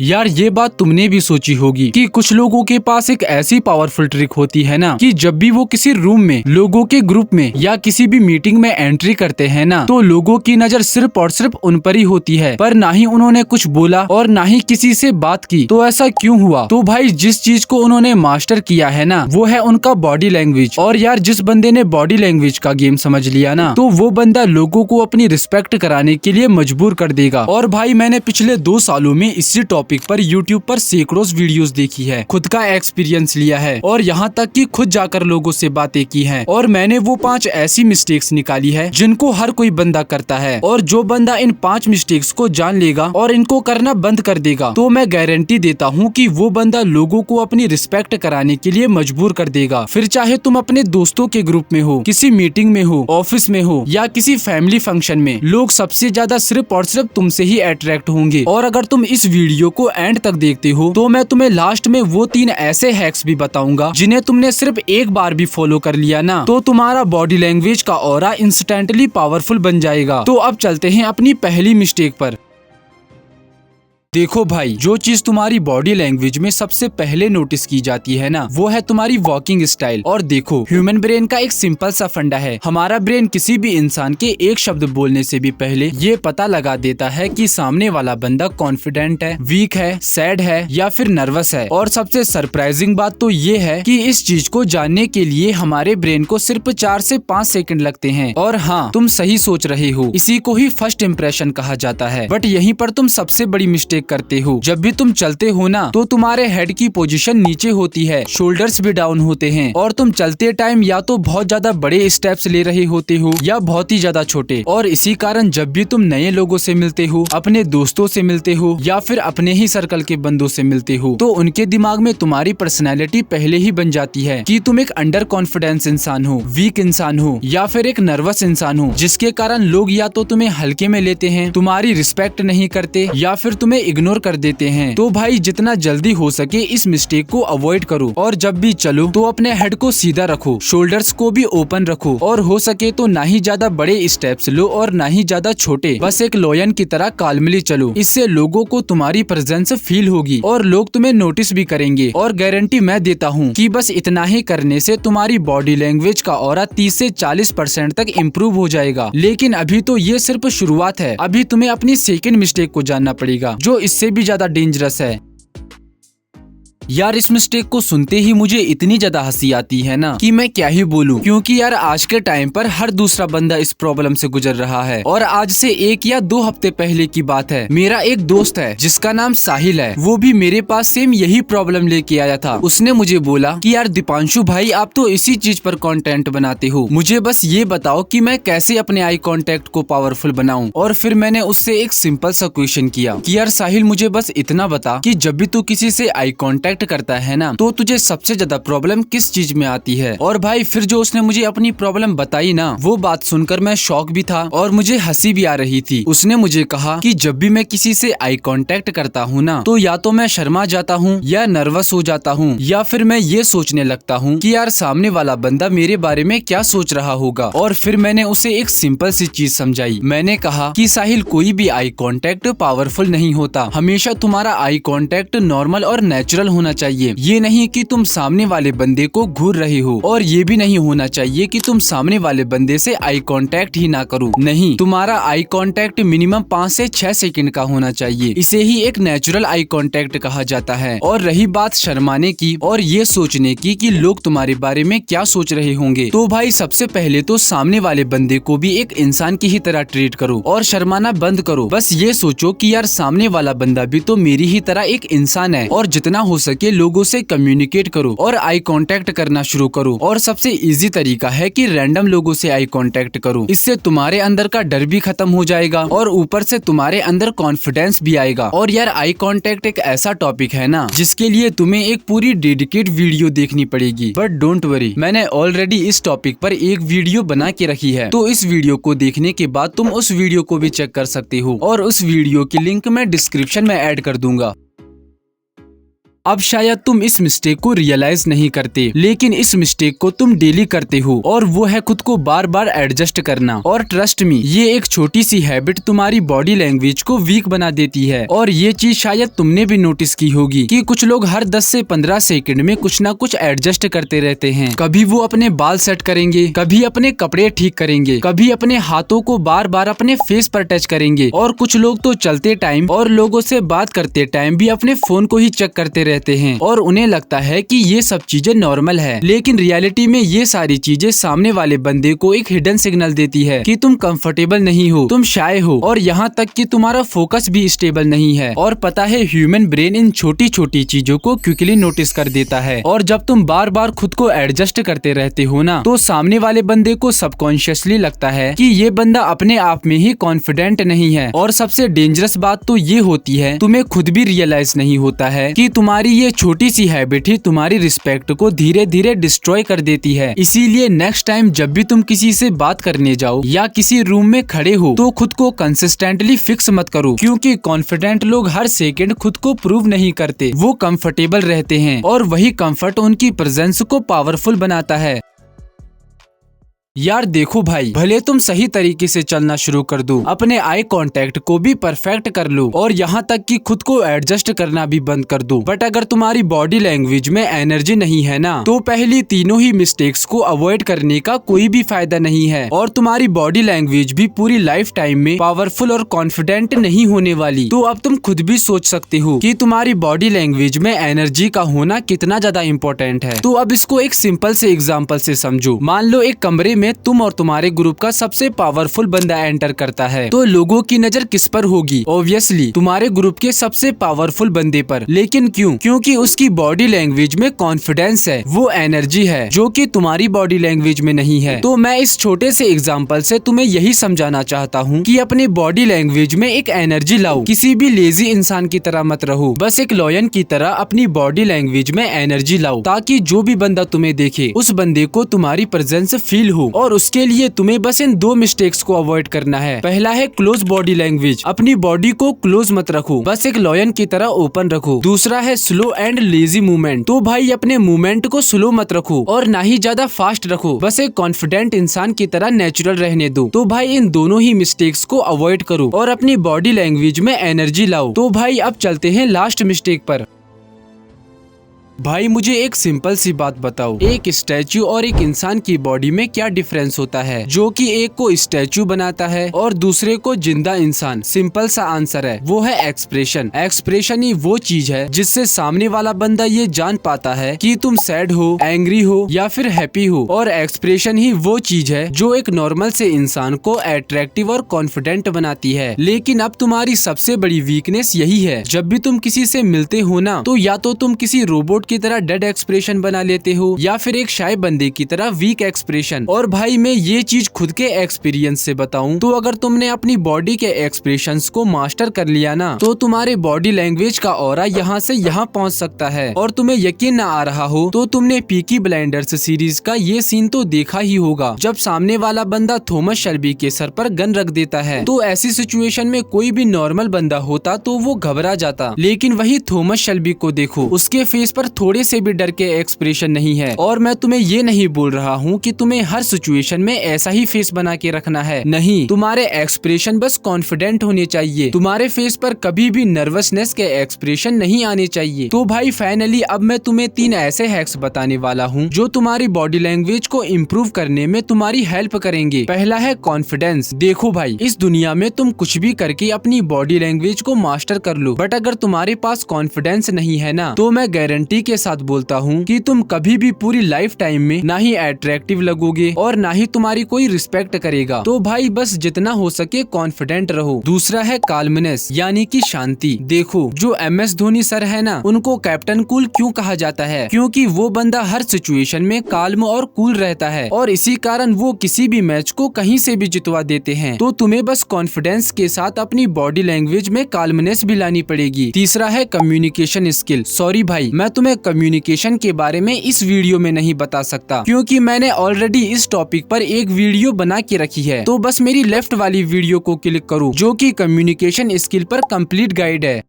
यार ये बात तुमने भी सोची होगी कि कुछ लोगों के पास एक ऐसी पावरफुल ट्रिक होती है ना कि जब भी वो किसी रूम में लोगों के ग्रुप में या किसी भी मीटिंग में एंट्री करते हैं ना तो लोगों की नजर सिर्फ और सिर्फ उन पर ही होती है, पर ना ही उन्होंने कुछ बोला और ना ही किसी से बात की। तो ऐसा क्यों हुआ? तो भाई जिस चीज को उन्होंने मास्टर किया है ना वो है उनका बॉडी लैंग्वेज। और यार जिस बंदे ने बॉडी लैंग्वेज का गेम समझ लिया ना तो वो बंदा लोगों को अपनी रिस्पेक्ट कराने के लिए मजबूर कर देगा। और भाई मैंने पिछले 2 सालों में इसी टॉपिक पर YouTube पर सैकड़ों वीडियोस देखी है, खुद का एक्सपीरियंस लिया है और यहाँ तक कि खुद जाकर लोगों से बातें की हैं। और मैंने वो 5 ऐसी मिस्टेक्स निकाली है जिनको हर कोई बंदा करता है। और जो बंदा इन 5 मिस्टेक्स को जान लेगा और इनको करना बंद कर देगा तो मैं गारंटी देता हूँ कि वो बंदा लोगों को अपनी रिस्पेक्ट कराने के लिए मजबूर कर देगा। फिर चाहे तुम अपने दोस्तों के ग्रुप में हो, किसी मीटिंग में हो, ऑफिस में हो या किसी फैमिली फंक्शन में, लोग सबसे ज्यादा सिर्फ और सिर्फ तुमसे ही अट्रैक्ट होंगे। और अगर तुम इस वीडियो को एंड तक देखते हो तो मैं तुम्हें लास्ट में वो 3 ऐसे हैक्स भी बताऊंगा जिन्हें तुमने सिर्फ एक बार भी फॉलो कर लिया ना तो तुम्हारा बॉडी लैंग्वेज का ऑरा इंस्टेंटली पावरफुल बन जाएगा। तो अब चलते हैं अपनी पहली मिस्टेक पर। देखो भाई, जो चीज तुम्हारी बॉडी लैंग्वेज में सबसे पहले नोटिस की जाती है ना वो है तुम्हारी वॉकिंग स्टाइल। और देखो, ह्यूमन ब्रेन का एक सिंपल सा फंडा है, हमारा ब्रेन किसी भी इंसान के एक शब्द बोलने से भी पहले ये पता लगा देता है कि सामने वाला बंदा कॉन्फिडेंट है, वीक है, सैड है या फिर नर्वस है। और सबसे सरप्राइजिंग बात तो ये है कि इस चीज को जानने के लिए हमारे ब्रेन को सिर्फ 4 से 5 सेकंड लगते हैं। और हाँ, तुम सही सोच रहे हो, इसी को ही फर्स्ट इम्प्रेशन कहा जाता है। बट यहीं पर तुम सबसे बड़ी मिस्टेक करते हो। जब भी तुम चलते हो ना तो तुम्हारे हेड की पोजीशन नीचे होती है, शोल्डर्स भी डाउन होते हैं और तुम चलते टाइम या तो बहुत ज्यादा बड़े स्टेप्स ले रहे होते हो या बहुत ही ज्यादा छोटे। और इसी कारण जब भी तुम नए लोगों से मिलते हो, अपने दोस्तों से मिलते हो या फिर अपने ही सर्कल के बंदों से मिलते हो तो उनके दिमाग में तुम्हारी पर्सनैलिटी पहले ही बन जाती है कि तुम एक अंडर कॉन्फिडेंस इंसान हो, वीक इंसान हो या फिर एक नर्वस इंसान हो, जिसके कारण लोग या तो तुम्हें हल्के में लेते हैं, तुम्हारी रिस्पेक्ट नहीं करते या फिर तुम्हें इग्नोर कर देते हैं। तो भाई जितना जल्दी हो सके इस मिस्टेक को अवॉइड करो और जब भी चलो तो अपने हेड को सीधा रखो, शोल्डर्स को भी ओपन रखो और हो सके तो ना ही ज्यादा बड़े स्टेप्स लो और ना ही ज्यादा छोटे, बस एक लोयन की तरह काल्मली चलो। इससे लोगों को तुम्हारी प्रेजेंस फील होगी और लोग तुम्हें नोटिस भी करेंगे। और गारंटी मैं देता हूँ कि बस इतना ही करने से तुम्हारी बॉडी लैंग्वेज का ऑरा 30 से 40% तक इम्प्रूव हो जाएगा। लेकिन अभी तो ये सिर्फ शुरुआत है, अभी तुम्हें अपनी सेकंड मिस्टेक को जानना पड़ेगा जो इससे भी ज्यादा डेंजरस है। यार इस मिस्टेक को सुनते ही मुझे इतनी ज्यादा हंसी आती है ना कि मैं क्या ही बोलूं, क्योंकि यार आज के टाइम पर हर दूसरा बंदा इस प्रॉब्लम से गुजर रहा है। और आज से 1 या 2 हफ्ते पहले की बात है, मेरा एक दोस्त है जिसका नाम साहिल है, वो भी मेरे पास सेम यही प्रॉब्लम लेके आया था। उसने मुझे बोला कि यार दीपांशु भाई, आप तो इसी चीज पर कंटेंट बनाते हो, मुझे बस ये बताओ कि मैं कैसे अपने आई कांटेक्ट को पावरफुल बनाऊं। और फिर मैंने उससे एक सिंपल सा क्वेश्चन किया कि यार साहिल, मुझे बस इतना बता कि जब भी तू किसी से आई कांटेक्ट करता है ना तो तुझे सबसे ज्यादा प्रॉब्लम किस चीज में आती है। और भाई फिर जो उसने मुझे अपनी प्रॉब्लम बताई ना वो बात सुनकर मैं शॉक भी था और मुझे हंसी भी आ रही थी। उसने मुझे कहा कि जब भी मैं किसी से आई कांटेक्ट करता हूँ ना तो या तो मैं शर्मा जाता हूँ या नर्वस हो जाता हूँ या फिर मैं ये सोचने लगता हूँ कि यार सामने वाला बंदा मेरे बारे में क्या सोच रहा होगा। और फिर मैंने उसे एक सिंपल सी चीज समझाई। मैंने कहा कि साहिल, कोई भी आई कांटेक्ट पावरफुल नहीं होता, हमेशा तुम्हारा आई कांटेक्ट नॉर्मल और नेचुरल होना चाहिए। ये नहीं कि तुम सामने वाले बंदे को घूर रहे हो और ये भी नहीं होना चाहिए कि तुम सामने वाले बंदे से आई कांटेक्ट ही ना करो। नहीं, तुम्हारा आई कांटेक्ट मिनिमम 5 से 6 सेकंड का होना चाहिए। इसे ही एक नेचुरल आई कांटेक्ट कहा जाता है। और रही बात शर्माने की और ये सोचने की कि लोग तुम्हारे बारे में क्या सोच रहे होंगे, तो भाई सबसे पहले तो सामने वाले बंदे को भी एक इंसान की ही तरह ट्रीट करो और शर्माना बंद करो। बस ये सोचो कि यार सामने वाला बंदा भी तो मेरी ही तरह एक इंसान है और जितना हो सके लोगों से कम्युनिकेट करो और आई कांटेक्ट करना शुरू करो। और सबसे इजी तरीका है कि रैंडम लोगों से आई कांटेक्ट करो, इससे तुम्हारे अंदर का डर भी खत्म हो जाएगा और ऊपर से तुम्हारे अंदर कॉन्फिडेंस भी आएगा। और यार आई कांटेक्ट एक ऐसा टॉपिक है ना जिसके लिए तुम्हें एक पूरी डेडिकेट वीडियो देखनी पड़ेगी। बट डोंट वरी, मैंने ऑलरेडी इस टॉपिक पर एक वीडियो बना के रखी है, तो इस वीडियो को देखने के बाद तुम उस वीडियो को भी चेक कर सकते हो और उस वीडियो की लिंक मैं डिस्क्रिप्शन में ऐड कर दूंगा। अब शायद तुम इस मिस्टेक को रियलाइज नहीं करते, लेकिन इस मिस्टेक को तुम डेली करते हो, और वो है खुद को बार बार एडजस्ट करना। और ट्रस्ट मी, ये एक छोटी सी हैबिट तुम्हारी बॉडी लैंग्वेज को वीक बना देती है। और ये चीज शायद तुमने भी नोटिस की होगी कि कुछ लोग हर 10 से 15 सेकंड में कुछ ना कुछ एडजस्ट करते रहते हैं। कभी वो अपने बाल सेट करेंगे, कभी अपने कपड़े ठीक करेंगे, कभी अपने हाथों को बार बार अपने फेस पर टच करेंगे, और कुछ लोग तो चलते टाइम और लोगों से बात करते टाइम भी अपने फोन को ही चेक करते रहते हैं, और उन्हें लगता है कि ये सब चीजें नॉर्मल है। लेकिन रियलिटी में ये सारी चीजें सामने वाले बंदे को एक हिडन सिग्नल देती है कि तुम कंफर्टेबल नहीं हो, तुम शाय हो, और यहाँ तक कि तुम्हारा फोकस भी स्टेबल नहीं है। और पता है, ह्यूमन ब्रेन इन छोटी छोटी चीजों को क्विकली नोटिस कर देता है, और जब तुम बार बार खुद को एडजस्ट करते रहते हो ना, तो सामने वाले बंदे को सबकॉन्शियसली लगता है कि ये बंदा अपने आप में ही कॉन्फिडेंट नहीं है। और सबसे डेंजरस बात तो ये होती है, तुम्हें खुद भी रियलाइज नहीं होता है कि तुम्हारी ये छोटी सी हैबिट ही तुम्हारी रिस्पेक्ट को धीरे धीरे डिस्ट्रॉय कर देती है। इसीलिए नेक्स्ट टाइम जब भी तुम किसी से बात करने जाओ या किसी रूम में खड़े हो, तो खुद को कंसिस्टेंटली फिक्स मत करो, क्योंकि कॉन्फिडेंट लोग हर सेकंड खुद को प्रूव नहीं करते, वो कंफर्टेबल रहते हैं, और वही कंफर्ट उनकी प्रेजेंस को पावरफुल बनाता है। यार देखो भाई, भले तुम सही तरीके से चलना शुरू कर दो, अपने आई कांटेक्ट को भी परफेक्ट कर लो, और यहाँ तक कि खुद को एडजस्ट करना भी बंद कर दो, बट अगर तुम्हारी बॉडी लैंग्वेज में एनर्जी नहीं है ना, तो पहली तीनों ही मिस्टेक्स को अवॉइड करने का कोई भी फायदा नहीं है, और तुम्हारी बॉडी लैंग्वेज भी पूरी लाइफ टाइम में पावरफुल और कॉन्फिडेंट नहीं होने वाली। तो अब तुम खुद भी सोच सकते हो कि तुम्हारी बॉडी लैंग्वेज में एनर्जी का होना कितना ज्यादा इम्पोर्टेंट है। तो अब इसको एक सिंपल से एग्जाम्पल से समझो। मान लो एक कमरे में तुम और तुम्हारे ग्रुप का सबसे पावरफुल बंदा एंटर करता है, तो लोगों की नजर किस पर होगी? ऑब्वियसली तुम्हारे ग्रुप के सबसे पावरफुल बंदे पर। लेकिन क्यों? क्योंकि उसकी बॉडी लैंग्वेज में कॉन्फिडेंस है, वो एनर्जी है जो कि तुम्हारी बॉडी लैंग्वेज में नहीं है। तो मैं इस छोटे से एग्जाम्पल से तुम्हें यही समझाना चाहता हूँ कि अपने बॉडी लैंग्वेज में एक एनर्जी लाओ, किसी भी लेजी इंसान की तरह मत रहो, बस एक लॉयन की तरह अपनी बॉडी लैंग्वेज में एनर्जी लाओ, ताकि जो भी बंदा तुम्हें देखे उस बंदे को तुम्हारी प्रेजेंस फील हो। और उसके लिए तुम्हें बस इन 2 मिस्टेक्स को अवॉइड करना है। पहला है क्लोज बॉडी लैंग्वेज, अपनी बॉडी को क्लोज मत रखो, बस एक लॉयन की तरह ओपन रखो। दूसरा है स्लो एंड लेजी मूवमेंट, तो भाई अपने मूवमेंट को स्लो मत रखो और ना ही ज्यादा फास्ट रखो, बस एक कॉन्फिडेंट इंसान की तरह नेचुरल रहने दो। तो भाई इन दोनों ही मिस्टेक्स को अवॉइड करो और अपनी बॉडी लैंग्वेज में एनर्जी लाओ। तो भाई अब चलते हैं लास्ट मिस्टेक पर। भाई मुझे एक सिंपल सी बात बताओ, एक स्टैचू और एक इंसान की बॉडी में क्या डिफरेंस होता है जो कि एक को स्टैचू बनाता है और दूसरे को जिंदा इंसान? सिंपल सा आंसर है, वो है एक्सप्रेशन। एक्सप्रेशन ही वो चीज है जिससे सामने वाला बंदा ये जान पाता है कि तुम सैड हो, एंग्री हो या फिर हैप्पी हो। और एक्सप्रेशन ही वो चीज है जो एक नॉर्मल से इंसान को अट्रैक्टिव और कॉन्फिडेंट बनाती है। लेकिन अब तुम्हारी सबसे बड़ी वीकनेस यही है, जब भी तुम किसी से मिलते हो ना, तो या तो तुम किसी रोबोट की तरह डेड एक्सप्रेशन बना लेते हो या फिर एक शाय बंदे की तरह वीक एक्सप्रेशन। और भाई मैं ये चीज खुद के एक्सपीरियंस से बताऊं तो अगर तुमने अपनी बॉडी के एक्सप्रेशंस को मास्टर कर लिया ना, तो तुम्हारे बॉडी लैंग्वेज का ऑरा यहाँ से यहाँ पहुँच सकता है। और तुम्हें यकीन ना आ रहा हो तो तुमने पीकी ब्लाइंडर्स सीरीज का ये सीन तो देखा ही होगा, जब सामने वाला बंदा थॉमस शेल्बी के सर पर गन रख देता है। तो ऐसी सिचुएशन में कोई भी नॉर्मल बंदा होता तो वो घबरा जाता, लेकिन वही थॉमस शेल्बी को देखो, उसके फेस पर थोड़े से भी डर के एक्सप्रेशन नहीं है। और मैं तुम्हें ये नहीं बोल रहा हूँ कि तुम्हें हर सिचुएशन में ऐसा ही फेस बना के रखना है, नहीं, तुम्हारे एक्सप्रेशन बस कॉन्फिडेंट होने चाहिए, तुम्हारे फेस पर कभी भी नर्वसनेस के एक्सप्रेशन नहीं आने चाहिए। तो भाई फाइनली अब मैं तुम्हें 3 ऐसे हैक्स बताने वाला हूँ जो तुम्हारी बॉडी लैंग्वेज को इम्प्रूव करने में तुम्हारी हेल्प करेंगे। पहला है कॉन्फिडेंस। देखो भाई, इस दुनिया में तुम कुछ भी करके अपनी बॉडी लैंग्वेज को मास्टर कर लो, बट अगर तुम्हारे पास कॉन्फिडेंस नहीं है ना, तो मैं गारंटी के साथ बोलता हूँ कि तुम कभी भी पूरी लाइफ टाइम में ना ही अट्रैक्टिव लगोगे और ना ही तुम्हारी कोई रिस्पेक्ट करेगा। तो भाई बस जितना हो सके कॉन्फिडेंट रहो। दूसरा है काल्मनेस, यानी कि शांति। देखो जो MS धोनी सर है ना, उनको कैप्टन कूल क्यों कहा जाता है? क्योंकि वो बंदा हर सिचुएशन में काल्म और कूल रहता है, और इसी कारण वो किसी भी मैच को कहीं से भी जितवा देते हैं। तो तुम्हें बस कॉन्फिडेंस के साथ अपनी बॉडी लैंग्वेज में काल्मनेस भी लानी पड़ेगी। तीसरा है कम्युनिकेशन स्किल। सॉरी भाई, मैं तुम्हें कम्युनिकेशन के बारे में इस वीडियो में नहीं बता सकता, क्योंकि मैंने ऑलरेडी इस टॉपिक पर एक वीडियो बना के रखी है। तो बस मेरी लेफ्ट वाली वीडियो को क्लिक करो जो कि कम्युनिकेशन स्किल पर कंप्लीट गाइड है।